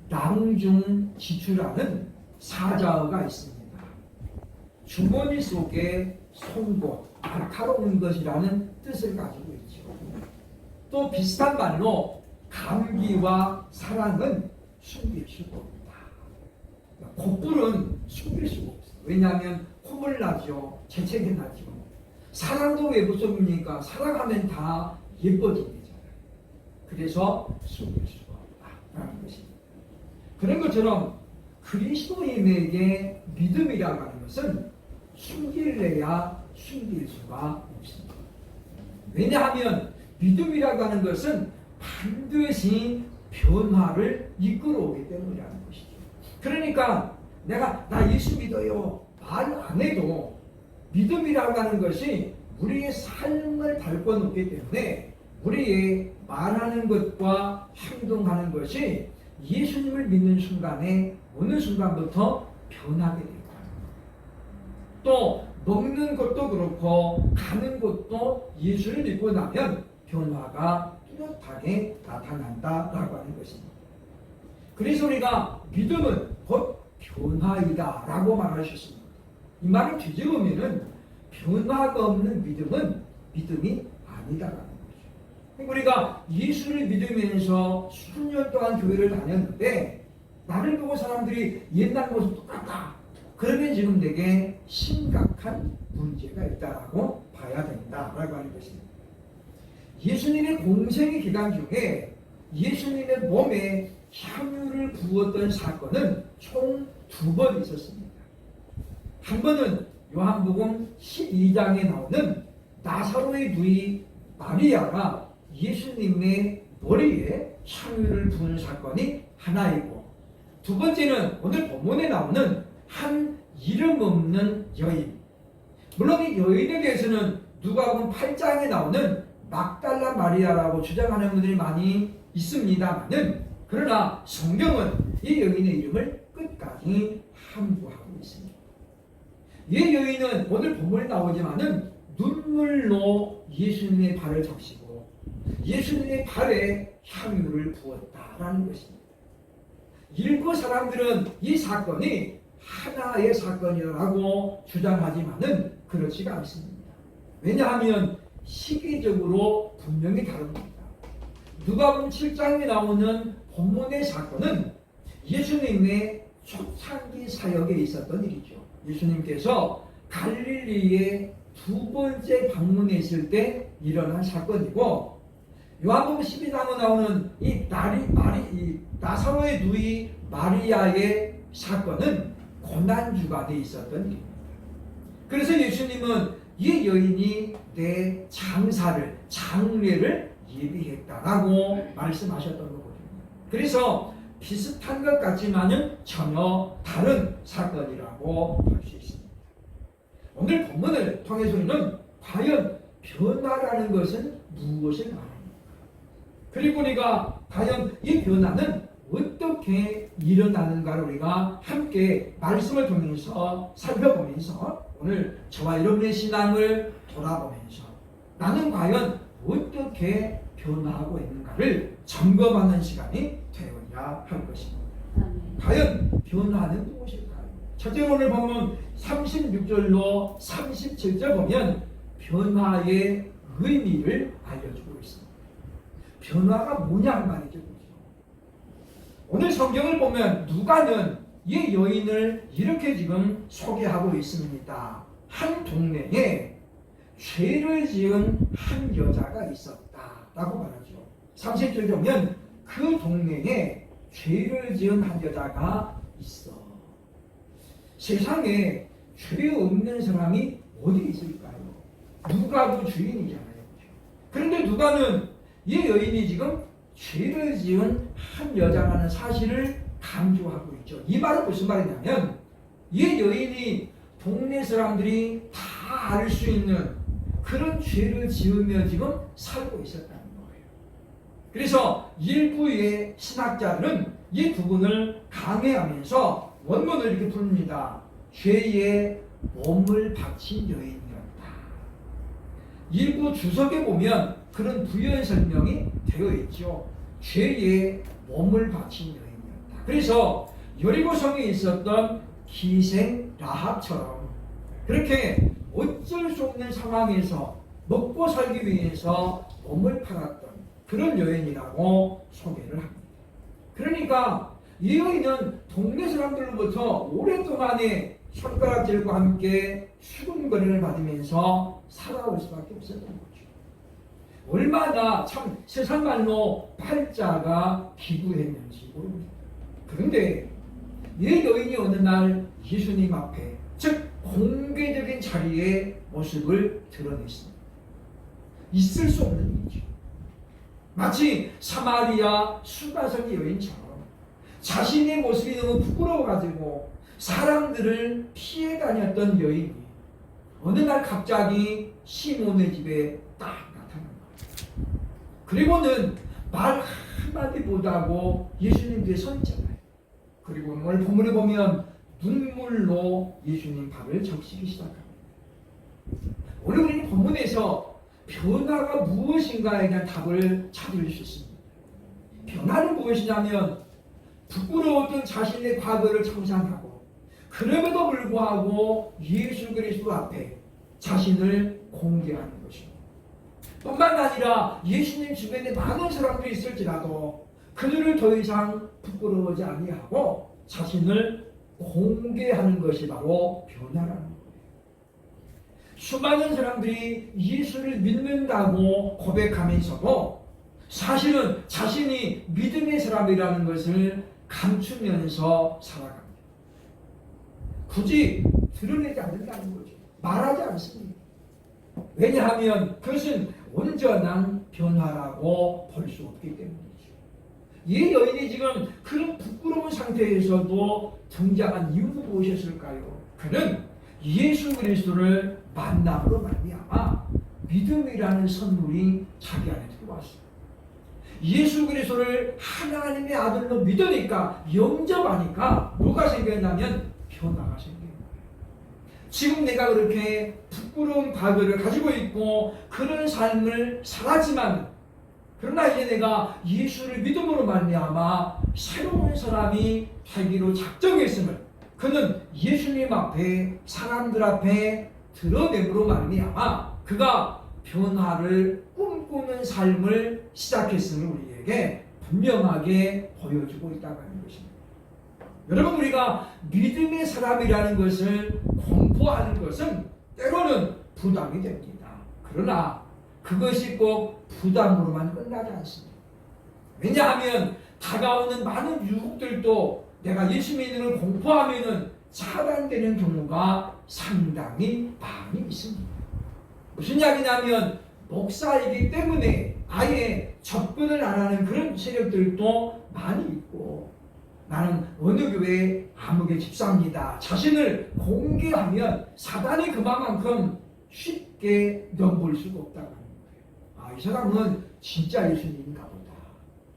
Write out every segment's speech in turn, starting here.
낭중지추라는 사자어가 있습니다. 주머니 속에 송곳, 날카로운 것이라는 뜻을 가지고 있죠. 또 비슷한 말로 감기와 사랑은 숨길 수가 없다. 콧불은 숨길 수가 없어요. 왜냐하면 콧물 나죠. 재채기 나죠. 사랑도 왜 무섭습니까? 사랑하면 다 예뻐지잖아요. 그래서 숨길 수가 없다라는 것입니다. 그런 것처럼 그리스도인에게 믿음이라고 하는 것은 숨길래야 숨길 수가 없습니다. 왜냐하면 믿음이라고 하는 것은 반드시 변화를 이끌어오기 때문이라는 것이죠. 그러니까 내가 나 예수 믿어요 말 안 해도 믿음이라고 하는 것이 우리의 삶을 바꿔놓기 때문에 우리의 말하는 것과 행동하는 것이 예수님을 믿는 순간에 어느 순간부터 변하게 됩니다. 또 먹는 것도 그렇고 가는 것도 예수를 믿고 나면 변화가 뚜렷하게 나타난다라고 하는 것입니다. 그래서 우리가 믿음은 곧 변화이다 라고 말하셨습니다. 이 말을 뒤집으면 변화가 없는 믿음은 믿음이 아니다라는 거죠. 우리가 예수를 믿으면서 수년 동안 교회를 다녔는데 나를 보고 사람들이 옛날 모습 똑같다. 그러면 지금 되게 심각한 문제가 있다라고 봐야 된다라고 하는 것입니다. 예수님의 공생의 기간 중에 예수님의 몸에 향유를 부었던 사건은 총 2번 있었습니다. 한 번은 요한복음 12장에 나오는 나사로의 누이 마리아가 예수님의 머리에 향유를 부은 사건이 하나이고, 두 번째는 오늘 본문에 나오는 한 이름 없는 여인. 물론 이 여인에 대해서는 누가복음 8장에 나오는 막달라 마리아라고 주장하는 분들이 많이 있습니다만은, 그러나 성경은 이 여인의 이름을 끝까지 함구하고 있습니다. 이 여인은 오늘 본문에 나오지만은 눈물로 예수님의 발을 적시고 예수님의 발에 향유를 부었다라는 것입니다. 일부 사람들은 이 사건이 하나의 사건이라고 주장하지만은 그렇지가 않습니다. 왜냐하면 시기적으로 분명히 다릅니다. 누가복음 7장에 나오는 본문의 사건은 예수님의 초창기 사역에 있었던 일이죠. 예수님께서 갈릴리에 2번째 방문했을 때 일어난 사건이고, 요한복음 12장에 나오는 이 나사로의 누이 마리아의 사건은 고난주간에 있었던 일입니다. 그래서 예수님은 이 여인이 내 장례를 예비했다라고 말씀하셨던 거거든요. 그래서 비슷한 것 같지만은 전혀 다른 사건이라고 할 수 있습니다. 오늘 본문을 통해서 우리는 과연 변화라는 것은 무엇을 말합니까? 그리고 우리가 과연 이 변화는 어떻게 일어나는가를 우리가 함께 말씀을 통해서 살펴보면서 오늘 저와 여러분의 신앙을 돌아보면서 나는 과연 어떻게 변화하고 있는가를 점검하는 시간이 되어야 할 것입니다. 과연 변화는 무엇일까요? 첫째, 오늘 보면 36절로 37절 보면 변화의 의미를 알려주고 있습니다. 변화가 뭐냐 말이죠. 오늘 성경을 보면 누가는 이 여인을 이렇게 지금 소개하고 있습니다. 한 동네에 죄를 지은 한 여자가 있었다라고 말하죠. 30절 보면 그 동네에 죄를 지은 한 여자가 있어. 세상에 죄 없는 사람이 어디 있을까요? 누가도 주인이잖아요. 그런데 누가는 이 여인이 지금 죄를 지은 한 여자라는 사실을 강조하고 있죠. 이 말은 무슨 말이냐면 이 여인이 동네 사람들이 다 알 수 있는 그런 죄를 지으며 지금 살고 있었다는 거예요. 그래서 일부의 신학자들은 이 부분을 강해하면서 원문을 이렇게 부릅니다. 죄에 몸을 바친 여인이었다. 일부 주석에 보면 그런 부연 설명이 되어 있죠. 죄에 몸을 바친 여인이었다. 그래서 여리고성에 있었던 기생 라합처럼 그렇게 어쩔 수 없는 상황에서 먹고 살기 위해서 몸을 팔았던 그런 여인이라고 소개를 합니다. 그러니까 이 여인은 동네 사람들로부터 오랫동안에 손가락질과 함께 수군거림을 받으면서 살아올 수밖에 없었던 거죠. 얼마나 참 세상말로 팔자가 기구했는지 모릅니다. 그런데 이 여인이 어느 날 예수님 앞에, 즉 공개적인 자리에 모습을 드러냈습니다. 있을 수 없는 일이죠. 마치 사마리아 수가성의 여인처럼 자신의 모습이 너무 부끄러워가지고 사람들을 피해 다녔던 여인이 어느 날 갑자기 시몬의 집에 딱 나타난 거예요. 그리고는 말 한마디 못하고 예수님 뒤에 서 있잖아요. 그리고 오늘 본문에 보면 눈물로 예수님 발을 적시기 시작합니다. 오늘 우리는 본문에서 변화가 무엇인가에 대한 답을 찾을 수 있습니다. 변화는 무엇이냐면 부끄러웠던 자신의 과거를 청산하고 그럼에도 불구하고 예수 그리스도 앞에 자신을 공개하는 것입니다. 뿐만 아니라 예수님 주변에 많은 사람들이 있을지라도 그들을 더 이상 부끄러워하지 아니하고 자신을 공개하는 것이 바로 변화라는 거예요. 수많은 사람들이 예수를 믿는다고 고백하면서도 사실은 자신이 믿음의 사람이라는 것을 감추면서 살아갑니다. 굳이 드러내지 않는다는 거죠. 말하지 않습니다. 왜냐하면 그것은 온전한 변화라고 볼 수 없기 때문이죠. 이 여인이 지금 그런 부끄러운 상태에서도 등장한 이유는 무엇이었을까요? 그는 예수 그리스도를 만남으로 말미암아 믿음이라는 선물이 자기 안에 들어왔어요. 예수 그리스도를 하나님의 아들로 믿으니까, 영접하니까 뭐가 생겼냐면 변화가 생긴 거예요. 지금 내가 그렇게 부끄러운 과거를 가지고 있고 그런 삶을 살았지만, 그러나 이제 내가 예수를 믿음으로 말미암아 새로운 사람이 되기로 작정했음을 그는 예수님 앞에, 사람들 앞에 드러냄으로 말미암아 그가 변화를 꿈꾸는 삶을 시작했음을 우리에게 분명하게 보여주고 있다고 하는 것입니다. 여러분, 우리가 믿음의 사람이라는 것을 공포하는 것은 때로는 부담이 됩니다. 그러나 그것이 꼭 부담으로만 끝나지 않습니다. 왜냐하면 다가오는 많은 유혹들도 내가 예수 믿음을 공포하면은 차단되는 경우가 상당히 많이 있습니다. 무슨 이야기냐면 목사이기 때문에 아예 접근을 안 하는 그런 세력들도 많이 있고, 나는 어느 교회 아무개 집사입니다. 자신을 공개하면 사단이 그만큼 쉽게 넘볼 수가 없다고 하는 거예요. 이 사람은 진짜 예수님인가 보다.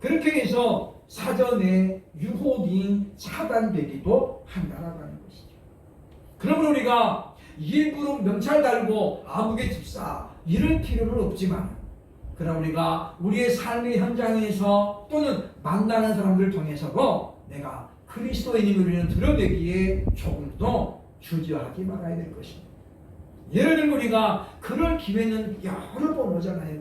그렇게 해서 사전에 유혹이 차단되기도 한다라고 하는 것이죠. 그러면 우리가 일부러 명찰 달고 아무개 집사 이럴 필요는 없지만, 그러나 우리가 우리의 삶의 현장에서 또는 만나는 사람들을 통해서도 내가 그리스도인임을 드러내기에 조금 더 주저하지 말아야 될 것입니다. 예를 들면 우리가 그럴 기회는 여러 번 오잖아요.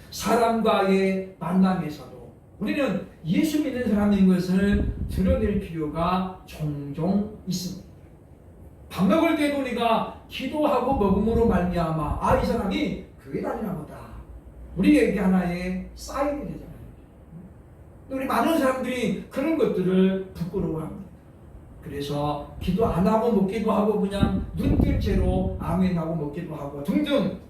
사람과의 만남에서도 우리는 예수 믿는 사람인 것을 드러낼 필요가 종종 있습니다. 밥 먹을 때도 우리가 기도하고 먹음으로 말미암아 이 사람이 교회 다니나 보다, 우리에게 하나의 사인이 되잖아요. 우리 많은 사람들이 그런 것들을 부끄러워합니다. 그래서 기도 안 하고 먹기도 하고 그냥 눈뜰 채로 아멘하고 먹기도 하고 등등,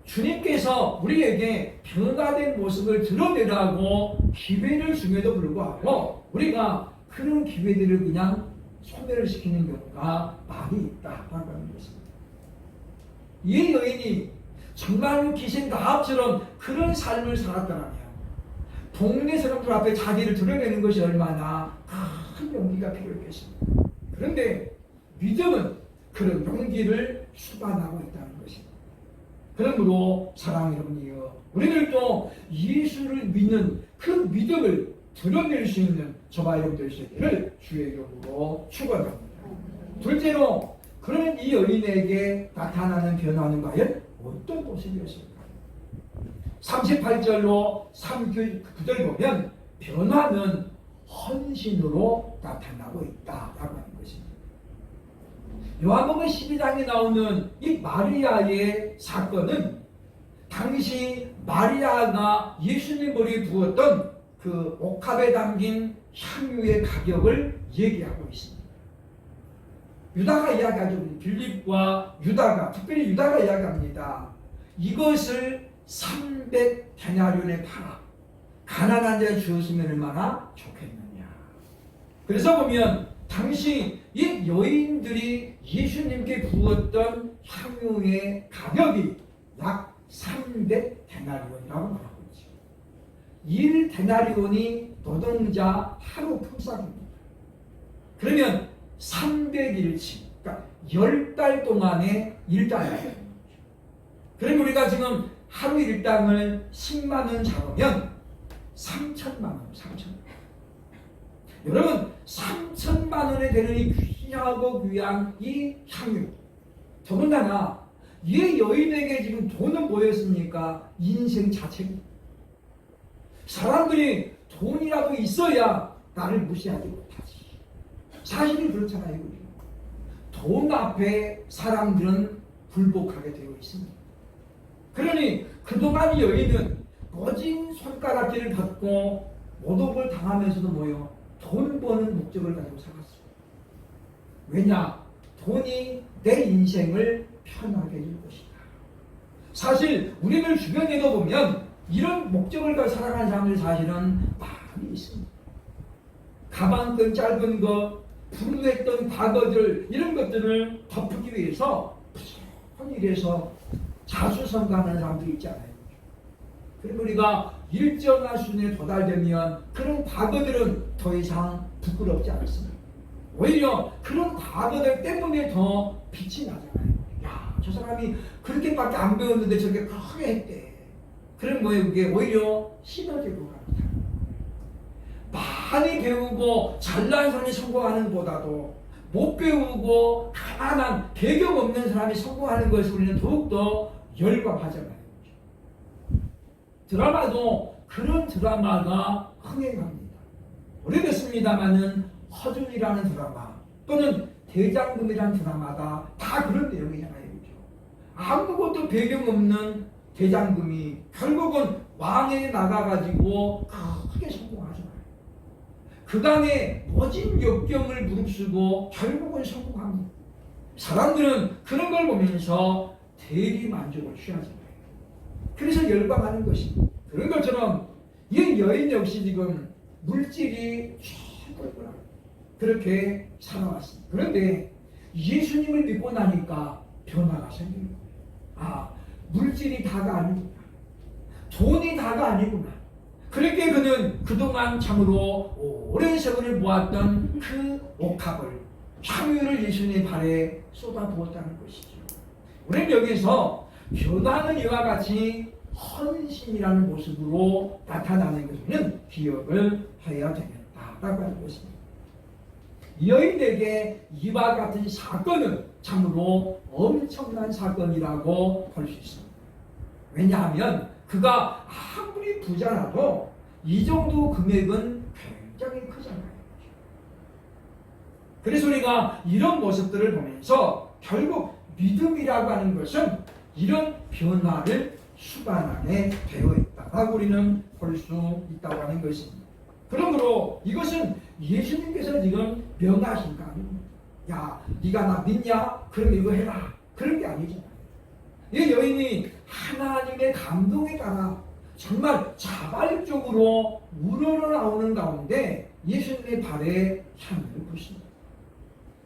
주님께서 우리에게 변화된 모습을 드러내라고 기회를 줌에도 불구하고 우리가 그런 기회들을 그냥 소멸을 시키는 경우가 많이 있다고 하는 것입니다. 이 여인이 정말 기생 라합처럼 그런 삶을 살았더라면 동네 사람들 앞에 자기를 드러내는 것이 얼마나 큰 용기가 필요했겠습니까? 그런데 믿음은 그런 용기를 수반하고 있다는 것입니다. 그러므로 사랑하는 여러분이여, 우리들도 예수를 믿는 그 믿음을 드러낼 수 있는 저와 여러분들 세계를 주의 이름으로 축원합니다. 둘째로, 그러면 이 여인에게 나타나는 변화는 과연 어떤 모습이었을까요? 38절로 39절 보면 변화는 헌신으로 나타나고 있다라고 하는 것입니다. 요한복음 12장에 나오는 이 마리아의 사건은 당시 마리아가 예수님 머리에 부었던 그 옥합에 담긴 향유의 가격을 얘기하고 있습니다. 유다가 이야기하죠. 빌립과 유다가, 특별히 유다가 이야기합니다. 이것을 300데나리온에 팔아 가난한 자에 주었으면 얼마나 좋겠느냐. 그래서 보면 당시 이 여인들이 예수님께 부었던 향유의 가격이 약 300데나리온이라고 말하고 있죠. 1데나리온이 노동자 하루 품삯입니다. 그러면 300일치, 그러니까 10달 동안의 일당이에요. 그럼 우리가 지금 하루 일당을 10만 원 잡으면 3천만 원, 3천만 원. 여러분, 3천만 원에 되는 이 귀하고 귀한 이 향유. 더군다나 이 여인에게 지금 돈은 뭐였습니까? 인생 자체입니다. 사람들이 돈이라도 있어야 나를 무시하지 못하지. 사실이 그렇잖아요. 돈 앞에 사람들은 굴복하게 되어 있습니다. 그러니 그동안 이 여인은 거진 손가락질을 받고 모독을 당하면서도 뭐요? 돈 버는 목적을 가지고 살았어요. 왜냐? 돈이 내 인생을 편하게 해줄 것이다. 사실 우리들 주변에도 보면 이런 목적을 가지고 살아가는 사람들 사실은 많이 있습니다. 가방끈 짧은 것, 불우했던 과거들, 이런 것들을 덮기 위해서 무슨 일에서 자수성가하는 사람들이 있잖아요. 그리고 우리가 일정한 수준에 도달되면 그런 과거들은 더 이상 부끄럽지 않습니다. 오히려 그런 과거들 때문에 더 빛이 나잖아요. 야, 저 사람이 그렇게밖에 안 배웠는데 저렇게 크게 했대. 그럼 뭐예요? 그게 오히려 시너지로 갑니다. 많이 배우고 잘난 사람이 성공하는 보다도 못 배우고 가난한 배경 없는 사람이 성공하는 것을 우리는 더욱더 열광하잖아요. 드라마도 그런 드라마가 흥행합니다. 오래됐습니다마는 허준이라는 드라마 또는 대장금이라는 드라마가 다 그런 내용이잖아요. 그렇죠? 아무것도 배경 없는 대장금이 결국은 왕에 나가가지고 크게 성공하잖아요. 그간의 모진 역경을 무릅쓰고 결국은 성공합니다. 사람들은 그런 걸 보면서 대리 만족을 취하잖아요. 그래서 열광하는 것입니다. 그런 것처럼 이 여인 역시 지금 물질이 최고구나 그렇게 살아왔습니다. 그런데 예수님을 믿고 나니까 변화가 생기는 거예요. 아, 물질이 다가 아니구나. 돈이 다가 아니구나. 그렇게 그는 그동안 참으로 오랜 세월을 모았던 그 옥합을, 향유를 예수님 발에 쏟아부었다는 것이죠. 우리는 여기서 변화는 이와 같이 헌신이라는 모습으로 나타나는 것을 기억을 해야 되겠다라고 하는 것입니다. 여인에게 이와 같은 사건은 참으로 엄청난 사건이라고 볼 수 있습니다. 왜냐하면 그가 아무리 부자라도 이 정도 금액은 굉장히 크잖아요. 그래서 우리가 이런 모습들을 보면서 결국 믿음이라고 하는 것은 이런 변화를 수반하게 되어 있다라고 우리는 볼 수 있다고 하는 것입니다. 그러므로 이것은 예수님께서 지금 명하신 거 아닙니다. 야, 네가 나 믿냐? 그럼 이거 해라. 그런 게 아니잖아요. 이 여인이 하나님의 감동에 따라 정말 자발적으로 우러나오는 가운데 예수님의 발에 향을 붓습니다.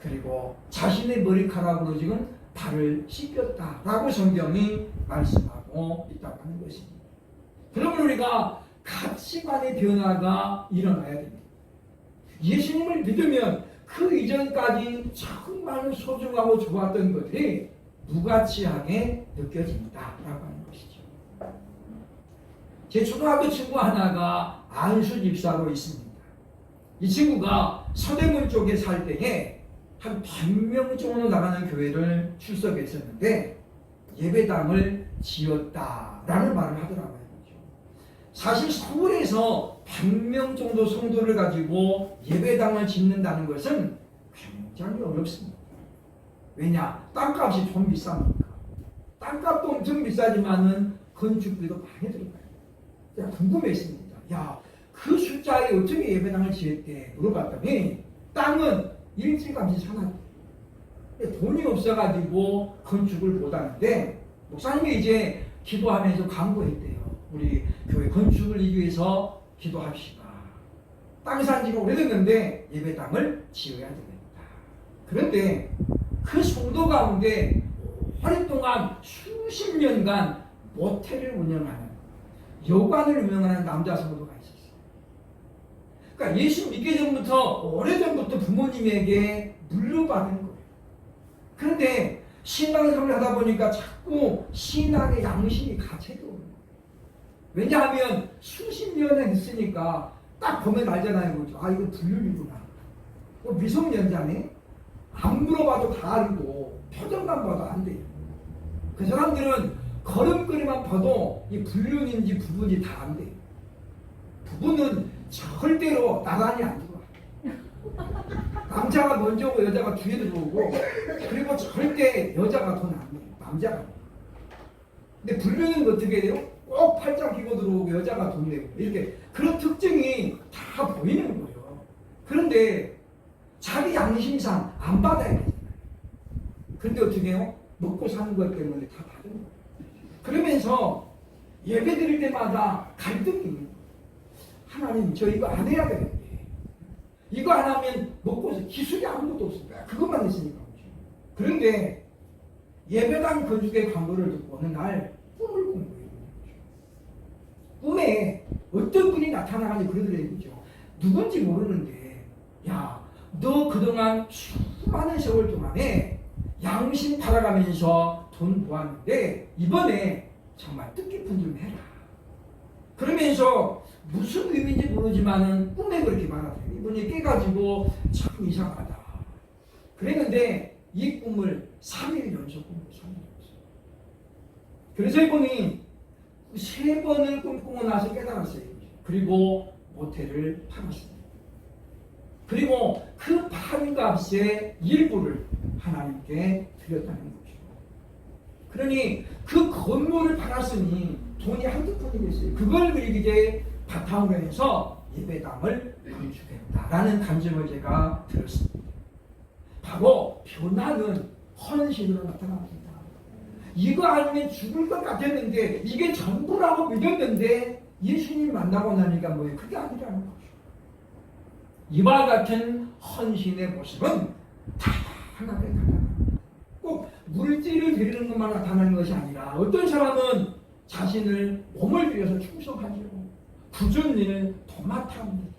그리고 자신의 머리카락으로 지금 발을 씻겼다라고 성경이 말씀하고 있다고 하는 것입니다. 그러면 우리가 가치관의 변화가 일어나야 됩니다. 예수님을 믿으면 그 이전까지 정말 소중하고 좋았던 것들이 무가치하게 느껴진다라고 하는 것이죠. 제 초등학교 친구 하나가 안수 집사로 있습니다. 이 친구가 서대문 쪽에 살 때에 한 100명 정도 나가는 교회를 출석했었는데 예배당을 지었다라는 말을 하더라고요. 사실 서울에서 100명 정도 성도를 가지고 예배당을 짓는다는 것은 굉장히 어렵습니다. 왜냐? 땅값이 좀 비쌉니까? 땅값도 엄청 비싸지만은 건축비도 많이 들어가요. 궁금했습니다. 야, 그 숫자에 어떻게 예배당을 지었대? 물어봤더니 땅은 일찌감치 사놨대. 돈이 없어가지고 건축을 못하는데 목사님이 이제 기도하면서 강구했대요. 우리 교회 건축을 위기 위해서 기도합시다. 땅 산 지가 오래됐는데 예배당을 지어야 되겠다. 그런데 그 성도 가운데 오랫동안 수십 년간 모텔을 운영하는 여관을 운영하는 남자 성도가 있었어요. 그러니까 예수 믿기 전부터 오래전부터 부모님에게 물려받은 거예요. 그런데 신앙생활을 하다 보니까 자꾸 신앙의 양심이 갇혀져 오는 거예요. 왜냐하면 수십 년을 했으니까 딱 보면 알잖아요. 그죠? 아, 이거 불륜이구나. 미성년자네? 안 물어봐도 다 알고 표정만 봐도 안 돼요. 그 사람들은 걸음걸이만 봐도 이 불륜인지 부부인지 다 안 돼요. 부부는 절대로 나란히 안 들어와. 남자가 먼저 오고 여자가 뒤에 들어오고 그리고 절대 여자가 더 낫네요. 남자가. 근데 불륜은 어떻게 돼요? 꼭 팔짱 끼고 들어오고 여자가 돈 내고 이렇게 그런 특징이 다 보이는 거예요. 그런데 자기 양심상 안 받아야 되잖아요. 그런데 어떻게 해요? 먹고 사는 것 때문에 다 받은 거예요. 그러면서 예배 드릴 때마다 갈등이 있는 거예요. 하나님, 저 이거 안 해야 되는데 이거 안 하면 먹고 기술이 아무것도 없습니다. 그것만 있으니까. 그런데 예배당 건축의 광고를 듣고 어느 날 꿈을 꾼 거예요. 꿈에 어떤 분이 나타나가지고 그러더래요. 누군지 모르는데 야, 너 그동안 수많은 세월 동안에 양심 팔아가면서 돈 모았는데 이번에 정말 뜻깊은 좀 해라. 그러면서 무슨 의미인지 모르지만은 꿈에 그렇게 말하더래요. 이분이 깨가지고 참 이상하다. 그랬는데 이 꿈을 3일 연속 꿈을 3일 연속. 그래서 이분이 3번을 꿈꾸고 나서 깨달았어요. 그리고 모텔을 팔았습니다. 그리고 그 판 값의 일부를 하나님께 드렸다는 거죠. 그러니 그 건물을 팔았으니 돈이 한두 푼이겠어요. 그걸 이제 바탕으로 해서 예배당을 건축했다라는 감정을 제가 들었습니다. 바로 변화는 헌신으로 나타납니다. 이거 아니면 죽을 것 같았는데 이게 전부라고 믿었는데 예수님 만나고 나니까 뭐예요? 그게 아니라는 거죠. 이와 같은 헌신의 모습은 다양하게 나타납니다. 꼭 물질을 드리는 것만 나타나는 것이 아니라 어떤 사람은 자신을 몸을 들여서 충성하죠. 굳은 일을 도맡아 합니다.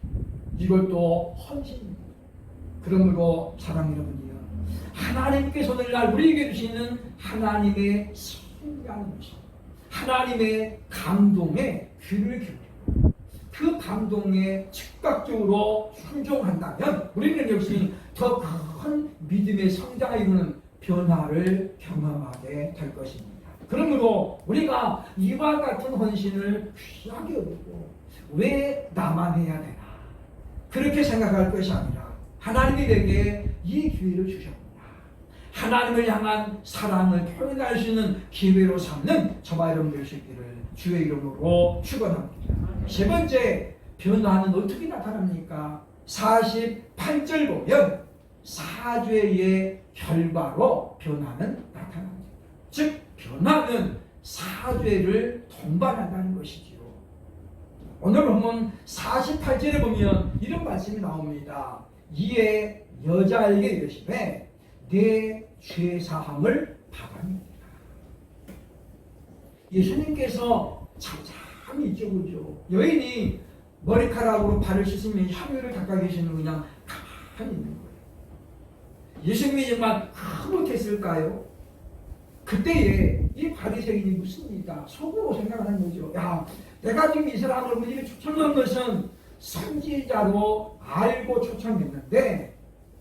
이것도 헌신입니다. 그러므로 사랑하는 여러분이요, 하나님께서 오늘날 우리에게 주시는 하나님의 신비한 모습, 하나님의 감동에 귀를 기울이고 그 감동에 즉각적으로 순종한다면 우리는 역시 더 큰 믿음의 성장을 이루는 변화를 경험하게 될 것입니다. 그러므로 우리가 이와 같은 헌신을 귀하게 여기고 왜 나만 해야 되나 그렇게 생각할 것이 아니라 하나님이 내게 이 기회를 주셨구나. 하나님을 향한 사랑을 표현할 수 있는 기회로 삼는 저와 여러분들 수 있기를 주의 이름으로 축원합니다. 세 번째 변화는 어떻게 나타납니까? 48절 보면 사죄의 결과로 변화는 나타납니다. 즉 변화는 사죄를 동반한다는 것이지요. 오늘 보면 48절에 보면 이런 말씀이 나옵니다. 이에 여자에게 이르시되 내 죄사함을 받아냅니다. 예수님께서 잠잠히 있죠. 여인이 머리카락으로 발을 씻으면 혈유를 닦아 계시는 그냥 가만히 있는 거예요. 예수님이 정말 그렇게 했을까요? 그때에 이 바리새인이 무슨 일이다 속으로 생각하는 거죠. 야, 내가 지금 이 사람을 우리에게 초청한 것은 선지자로 알고 초청했는데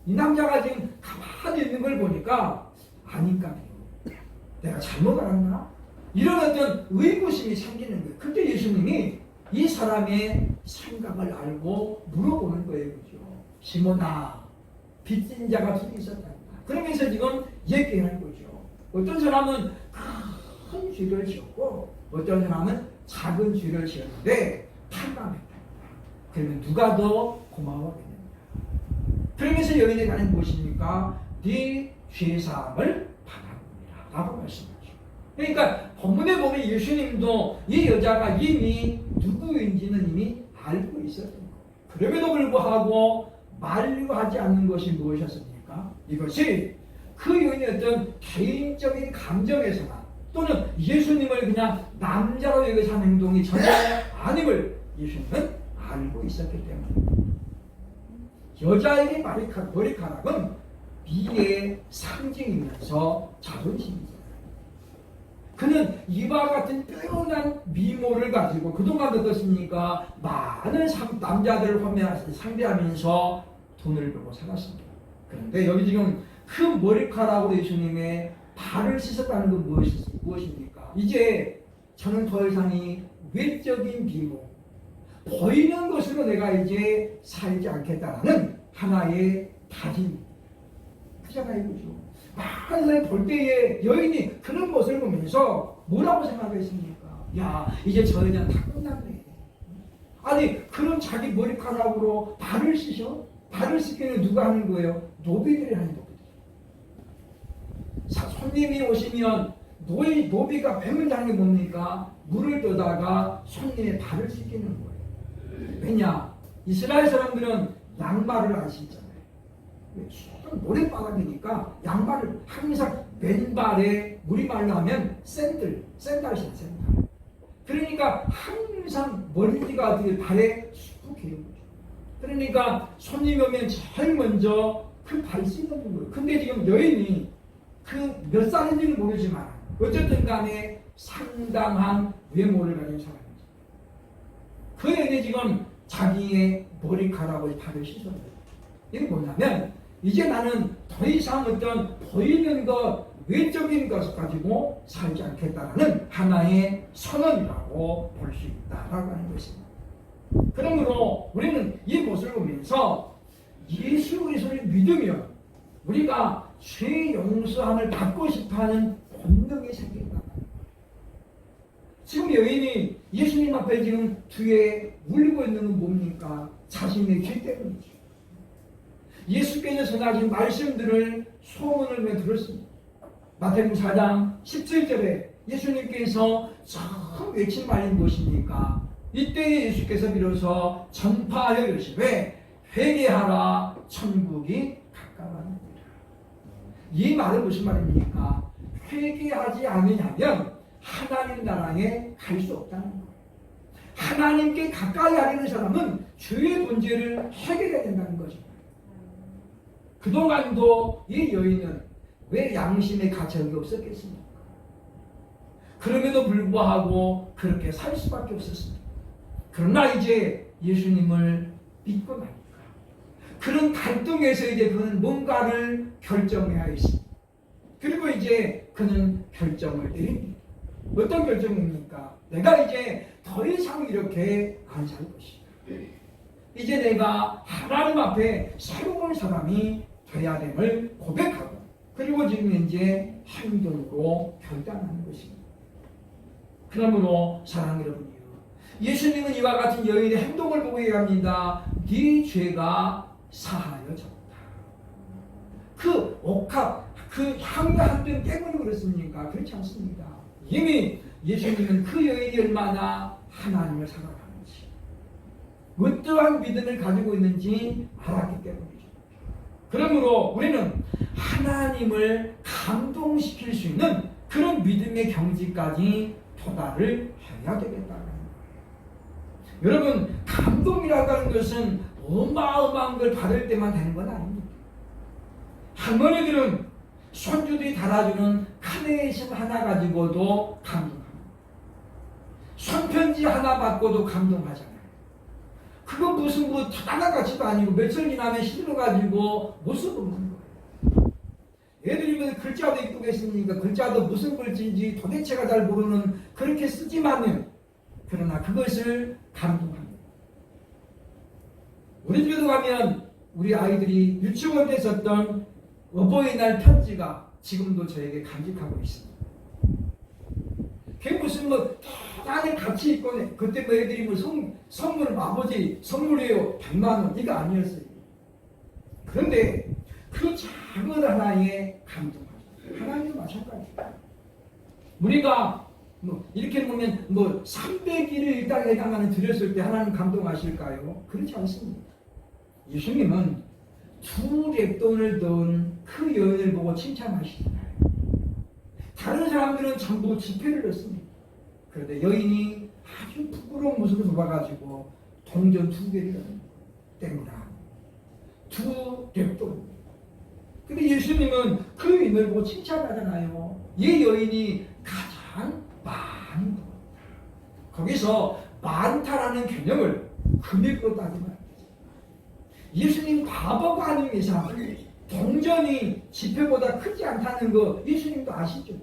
이 남자가 지금 가만히 있는 걸 보니까 아닌가 봐요. 내가 잘못 알았나? 이런 어떤 의구심이 생기는 거예요. 그때 예수님이 이 사람의 생각을 알고 물어보는 거예요. 그죠? 시몬아, 빚진 자가 둘이 있었다. 그러면서 지금 얘기하는 거죠. 어떤 사람은 큰 죄를 지었고 어떤 사람은 작은 죄를 지었는데 탕감했다. 그러면 누가 더 고마워하겠느냐. 그러면서 여인의 가는 무엇입니까? 네 죄사함을 받았느니라 라고 말씀하죠. 그러니까 본문에 보면 예수님도 이 여자가 이미 누구인지는 이미 알고 있었던 거예요. 그럼에도 불구하고 만류하지 않는 것이 무엇이었습니까? 이것이 그 여인의 어떤 개인적인 감정에서나 또는 예수님을 그냥 남자로 여기서 한 행동이 전혀 아님을 예수님은 알고 있었기 때문에 여자에게 머리카락은 미의 상징이면서 자존심이잖아요. 그는 이와 같은 빼어난 미모를 가지고 그동안 어떻습니까? 많은 남자들을 상대하면서 돈을 벌고 살았습니다. 그런데 여기 지금 그 머리카락으로 예수님의 발을 씻었다는 건 무엇입니까? 이제 저는 더 이상이 외적인 미모, 보이는 것으로 내가 이제 살지 않겠다라는 하나의 다짐. 그잖아요, 그죠? 많은 사람이 볼 때에 여인이 그런 모습을 보면서 뭐라고 생각했습니까? 야, 이제 저 여자는 다 끝났네. 아니, 그런 자기 머리카락으로 발을 씻어? 발을 씻기는 누가 하는 거예요? 노비들이 하는 노비들. 손님이 오시면 노비가 배문하는 게 뭡니까? 물을 떠다가 손님의 발을 씻기는 거예요. 왜냐? 이스라엘 사람들은 양말을 안 신잖아요. 모래바닥이니까 양발을 항상 맨발에 물이 말라면 샌들이 신어요, 샌들. 그러니까 항상 먼지가 발에 수북해요. 그러니까 손님이 오면 제일 먼저 그 발 씻는 거예요. 근데 지금 여인이 그 몇 살인지는 모르지만 어쨌든 간에 상당한 외모를 가진 사람이죠. 그 여인이 지금 자기의 머리카락을 발을 씻어요. 이게 뭐냐면 이제 나는 더 이상 어떤 보이는 것, 외적인 것을 가지고 살지 않겠다라는 하나의 선언이라고 볼 수 있다라고 하는 것입니다. 그러므로 우리는 이 모습을 보면서 예수 그리스도를 믿으면 우리가 죄 용서함을 받고 싶어하는 본능이 생긴다. 지금 여인이 예수님 앞에 지금 뒤에 울고 있는 건 뭡니까? 자신의 죄 때문이죠. 예수께서 전하신 말씀들을 소문을 들었습니다. 마태복음 4장 17절에 예수님께서 처음 외친 말이 무엇입니까? 이때 예수께서 비로소 전파하여 이르시되 회개하라 천국이 가까웠느니라. 이 말은 무슨 말입니까? 회개하지 않으냐면 하나님 나라에 갈 수 없다는 거예요. 하나님께 가까이 하려는 사람은 죄의 문제를 해결해야 된다는 거죠. 그동안도 이 여인은 왜 양심의 가책이 없었겠습니까? 그럼에도 불구하고 그렇게 살 수밖에 없었습니다. 그러나 이제 예수님을 믿고 나니까 그런 갈등에서 이제 그는 뭔가를 결정해야 했습니다. 그리고 이제 그는 결정을 내립니다. 어떤 결정입니까? 내가 이제 더 이상 이렇게 안 살 것이다. 이제 내가 하나님 앞에 새로운 사람이 돼야 됨을 고백하고 그리고 지금 이제 행동으로 결단하는 것입니다. 그러므로 사랑하는 여러분이요, 예수님은 이와 같은 여인의 행동을 보고 얘기합니다. 네 죄가 사하여졌다. 그 옥합, 그 향유한병 때문에 그렇습니까? 그렇지 않습니다. 이미 예수님은 그 여인이 얼마나 하나님을 사랑하는지 어떠한 믿음을 가지고 있는지 알았기 때문이죠. 그러므로 우리는 하나님을 감동시킬 수 있는 그런 믿음의 경지까지 도달을 해야 되겠다는 거예요. 여러분, 감동이라고 하는 것은 어마어마한 걸 받을 때만 되는 건 아닙니다. 할머니들은 손주들이 달아주는 카네이션 하나 가지고도 감동합니다. 손편지 하나 받고도 감동하잖아요. 그건 무슨 뭐 타다나 가치도 아니고 며칠 지나면 실어가지고 못 써보는 거예요. 애들이 뭐 글자도 이쁘게 쓰니까 글자도 무슨 글자인지 도대체가 잘 모르는 그렇게 쓰지만은 그러나 그것을 감동합니다. 우리 집에도 가면 우리 아이들이 유치원 때 썼던 어버이날 편지가 지금도 저에게 간직하고 있습니다. 그게 무슨 뭐 대단히 가치 있고 그때 뭐 애들이 뭐 선물 아버지 선물이에요 100만 원 이거 아니었어요. 그런데 그 작은 하나에 감동하죠. 하나님도 마찬가지예요. 우리가 뭐 이렇게 보면 뭐 300일을 이 땅에 해당하는 드렸을 때 하나님 감동하실까요? 그렇지 않습니다. 예수님은 2랩돈을 넣은 그 여인을 보고 칭찬하시잖아요. 다른 사람들은 전부 지폐를 넣습니다. 그런데 여인이 아주 부끄러운 모습을 보아가지고 동전 2개를 뗍니다. 2랩돈. 근데 예수님은 그 여인을 보고 칭찬하잖아요. 이 여인이 가장 많은 것. 거기서 많다라는 개념을 금액으로 따지면 안 되죠. 예수님 바보가 아닌 이상 동전이 지폐보다 크지 않다는 거 예수님도 아시죠?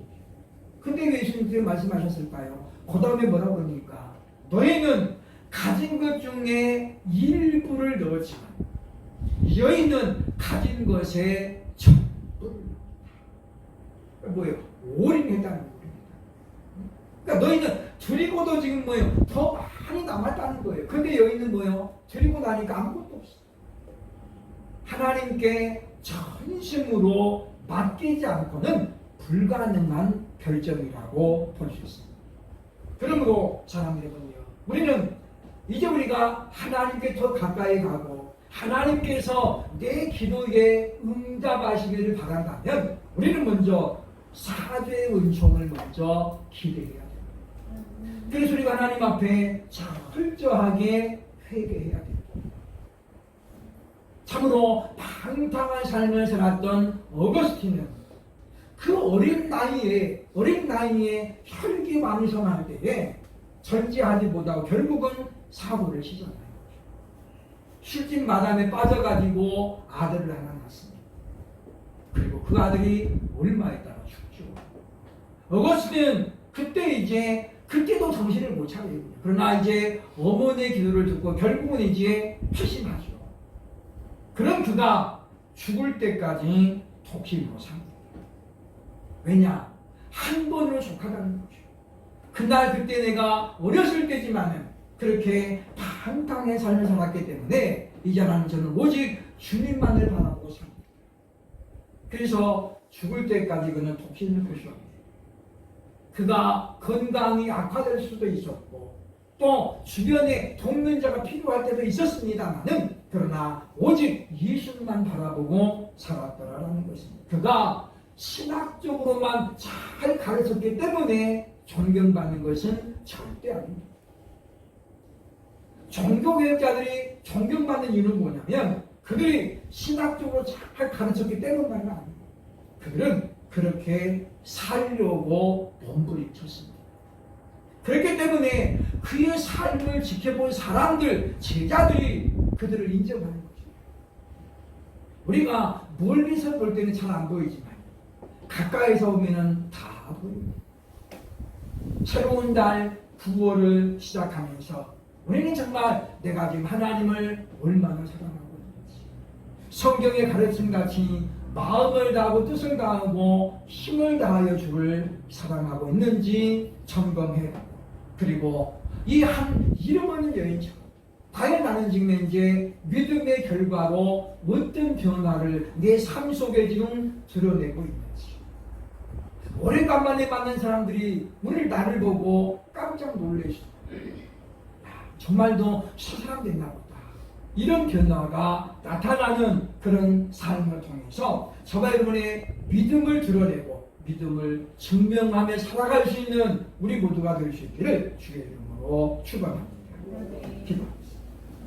근데 왜 예수님께서 말씀하셨을까요? 그 다음에 뭐라고 그러니까 너희는 가진 것 중에 일부를 넣었지만 여인은 가진 것에 전부를 넣었다. 뭐예요? 올인했다는 거예요. 그러니까 너희는 드리고도 지금 뭐예요? 더 많이 남았다는 거예요. 근데 여인은 뭐예요? 드리고 나니까 아무것도 없어. 하나님께 전심으로 맡기지 않고는 불가능한 결정이라고 볼 수 있습니다. 그러므로 사랑하는 여러분요, 우리는 이제 우리가 하나님께 더 가까이 가고 하나님께서 내 기도에 응답하시기를 바란다면 우리는 먼저 사죄의 은총을 먼저 기대해야 됩니다. 그래서 우리가 하나님 앞에 철저하게 회개해야 됩니다. 참으로 방탕한 삶을 살았던 어거스틴은 그 어린 나이에 혈기왕성할 때에 절제하지 못하고 결국은 사고를 치잖아요. 술집 마담에 빠져가지고 아들을 하나 낳습니다. 그리고 그 아들이 얼마 있다가 죽죠. 어거스틴은 그때도 정신을 못 차려요. 그러나 이제 어머니의 기도를 듣고 결국은 이제 회심하죠. 그럼 그가 죽을 때까지 독심으로 삽니다. 왜냐? 한 번으로 족하다는 거죠. 그때 내가 어렸을 때지만은 그렇게 방탕한 삶을 살았기 때문에 이제는 저는 오직 주님만을 바라보고 삽니다. 그래서 죽을 때까지 그는 독신을 표시합니다. 그가 건강이 악화될 수도 있었고 또 주변에 돕는 자가 필요할 때도 있었습니다만은 그러나 오직 예수만 바라보고 살았더라라는 것입니다. 그가 신학적으로만 잘 가르쳤기 때문에 존경받는 것은 절대 아닙니다. 종교개혁자들이 존경받는 이유는 뭐냐면 그들이 신학적으로 잘 가르쳤기 때문만이 아닙니다. 그들은 그렇게 살려고 몸부림쳤습니다. 그렇기 때문에 그의 삶을 지켜본 사람들, 제자들이 그들을 인정하는 거죠. 우리가 멀리서 볼 때는 잘 안 보이지만 가까이서 보면 다 보입니다. 새로운 달 9월을 시작하면서 우리는 정말 내가 지금 하나님을 얼마나 사랑하고 있는지 성경의 가르침같이 마음을 다하고 뜻을 다하고 힘을 다하여 주를 사랑하고 있는지 점검해보고 그리고 이 한 이름 없는 여인처럼 과연 나는 지금 이제 믿음의 결과로 어떤 변화를 내 삶 속에 지금 드러내고 있는지 오래간만에 만난 사람들이 오늘 나를 보고 깜짝 놀라시죠. 정말도 저 사람 됐나 보다. 이런 변화가 나타나는 그런 삶을 통해서 저와 여러분의 믿음을 드러내고 믿음을 증명하며 살아갈 수 있는 우리 모두가 될 수 있기를 주의 이름으로 축원합니다. 기도.